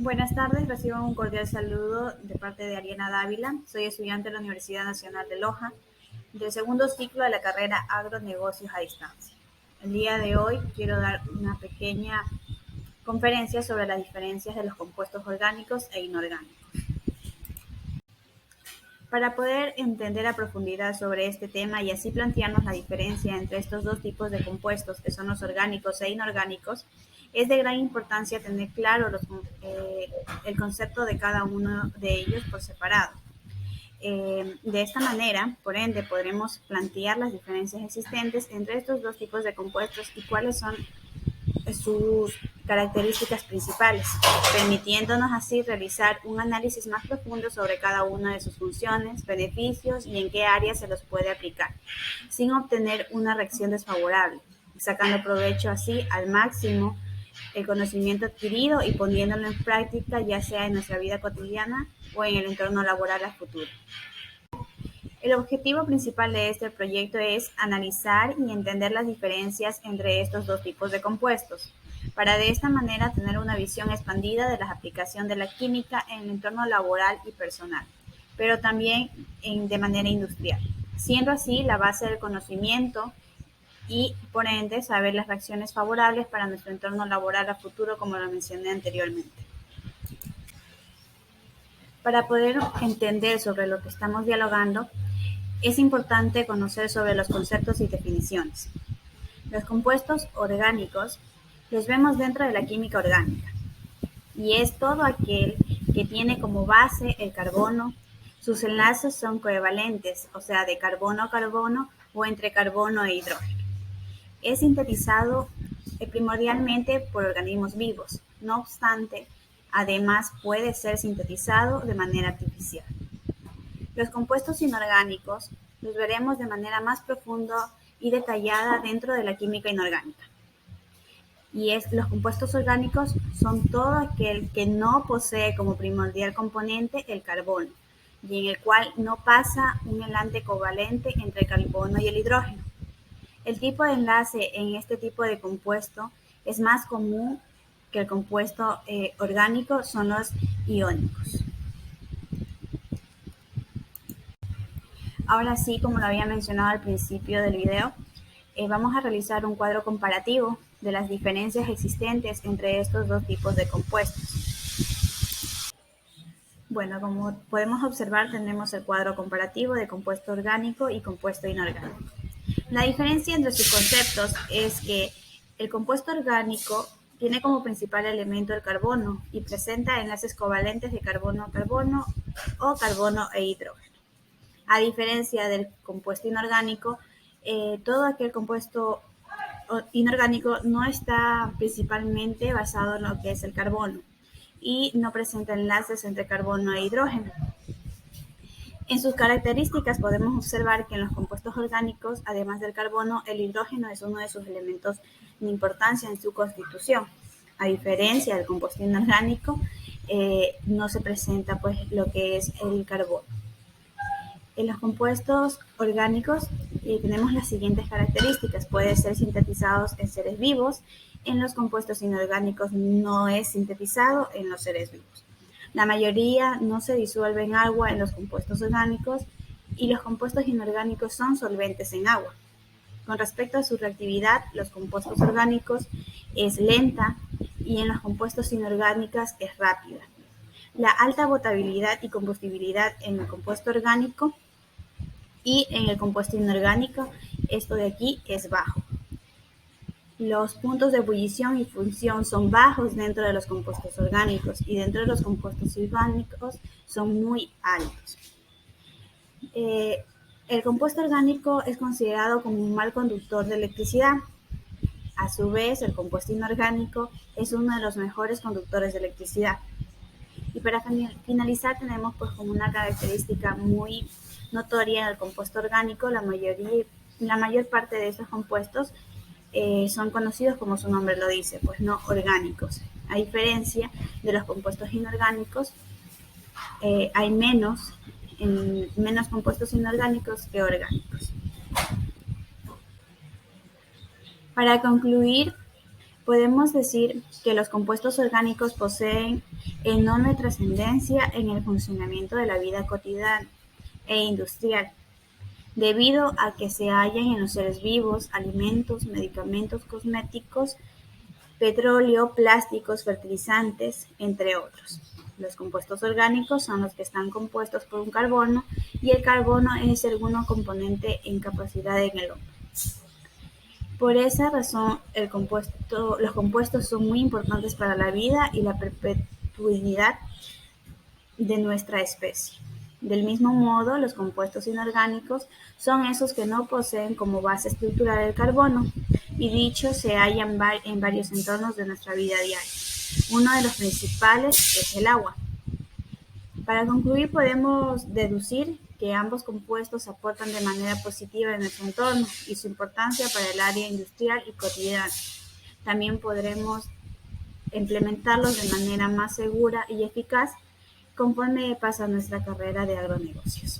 Buenas tardes, recibo un cordial saludo de parte de Ariana Dávila. Soy estudiante de la Universidad Nacional de Loja, del segundo ciclo de la carrera Agronegocios a Distancia. El día de hoy quiero dar una pequeña conferencia sobre las diferencias de los compuestos orgánicos e inorgánicos. Para poder entender a profundidad sobre este tema y así plantearnos la diferencia entre estos dos tipos de compuestos, que son los orgánicos e inorgánicos, es de gran importancia tener claro el concepto de cada uno de ellos por separado. De esta manera, por ende, podremos plantear las diferencias existentes entre estos dos tipos de compuestos y cuáles son sus características principales, permitiéndonos así realizar un análisis más profundo sobre cada una de sus funciones, beneficios y en qué áreas se los puede aplicar, sin obtener una reacción desfavorable, sacando provecho así al máximo el conocimiento adquirido y poniéndolo en práctica ya sea en nuestra vida cotidiana o en el entorno laboral a futuro. El objetivo principal de este proyecto es analizar y entender las diferencias entre estos dos tipos de compuestos, para de esta manera tener una visión expandida de la aplicación de la química en el entorno laboral y personal, pero también de manera industrial, siendo así la base del conocimiento y, por ende, saber las reacciones favorables para nuestro entorno laboral a futuro, como lo mencioné anteriormente. Para poder entender sobre lo que estamos dialogando, es importante conocer sobre los conceptos y definiciones. Los compuestos orgánicos los vemos dentro de la química orgánica y es todo aquel que tiene como base el carbono. Sus enlaces son covalentes, o sea, de carbono a carbono o entre carbono e hidrógeno. Es sintetizado primordialmente por organismos vivos. No obstante, además puede ser sintetizado de manera artificial. Los compuestos inorgánicos los veremos de manera más profunda y detallada dentro de la química inorgánica. Los compuestos orgánicos son todo aquel que no posee como primordial componente el carbono y en el cual no pasa un enlace covalente entre el carbono y el hidrógeno. El tipo de enlace en este tipo de compuesto es más común que el compuesto orgánico, son los iónicos. Ahora sí, como lo había mencionado al principio del video, vamos a realizar un cuadro comparativo de las diferencias existentes entre estos dos tipos de compuestos. Bueno, como podemos observar, tenemos el cuadro comparativo de compuesto orgánico y compuesto inorgánico. La diferencia entre sus conceptos es que el compuesto orgánico tiene como principal elemento el carbono y presenta enlaces covalentes de carbono a carbono o carbono e hidrógeno. A diferencia del compuesto inorgánico, todo aquel compuesto inorgánico no está principalmente basado en lo que es el carbono y no presenta enlaces entre carbono e hidrógeno. En sus características podemos observar que en los compuestos orgánicos, además del carbono, el hidrógeno es uno de sus elementos de importancia en su constitución. A diferencia del compuesto inorgánico, no se presenta pues lo que es el carbono. En los compuestos orgánicos tenemos las siguientes características. Puede ser sintetizados en seres vivos. En los compuestos inorgánicos no es sintetizado en los seres vivos. La mayoría no se disuelve en agua en los compuestos orgánicos y los compuestos inorgánicos son solventes en agua. Con respecto a su reactividad, los compuestos orgánicos es lenta y en los compuestos inorgánicos es rápida. La alta potabilidad y combustibilidad en el compuesto orgánico y en el compuesto inorgánico, esto de aquí es bajo. Los puntos de ebullición y función son bajos dentro de los compuestos orgánicos y dentro de los compuestos orgánicos son muy altos. El compuesto orgánico es considerado como un mal conductor de electricidad. A su vez, el compuesto inorgánico es uno de los mejores conductores de electricidad. Y para finalizar tenemos pues como una característica muy notoria del compuesto orgánico, la mayor parte de estos compuestos son conocidos como su nombre lo dice, pues no orgánicos. A diferencia de los compuestos inorgánicos, hay menos compuestos inorgánicos que orgánicos. Para concluir, Podemos decir que los compuestos orgánicos poseen enorme trascendencia en el funcionamiento de la vida cotidiana e industrial, debido a que se hallan en los seres vivos, alimentos, medicamentos, cosméticos, petróleo, plásticos, fertilizantes, entre otros. Los compuestos orgánicos son los que están compuestos por un carbono y el carbono es el segundo componente en capacidad en el hombre. Por esa razón, los compuestos son muy importantes para la vida y la perpetuidad de nuestra especie. Del mismo modo, los compuestos inorgánicos son esos que no poseen como base estructural el carbono, y dicho se halla en varios entornos de nuestra vida diaria. Uno de los principales es el agua. Para concluir, podemos deducir que ambos compuestos aportan de manera positiva en nuestro entorno y su importancia para el área industrial y cotidiana. También podremos implementarlos de manera más segura y eficaz conforme pasa nuestra carrera de agronegocios.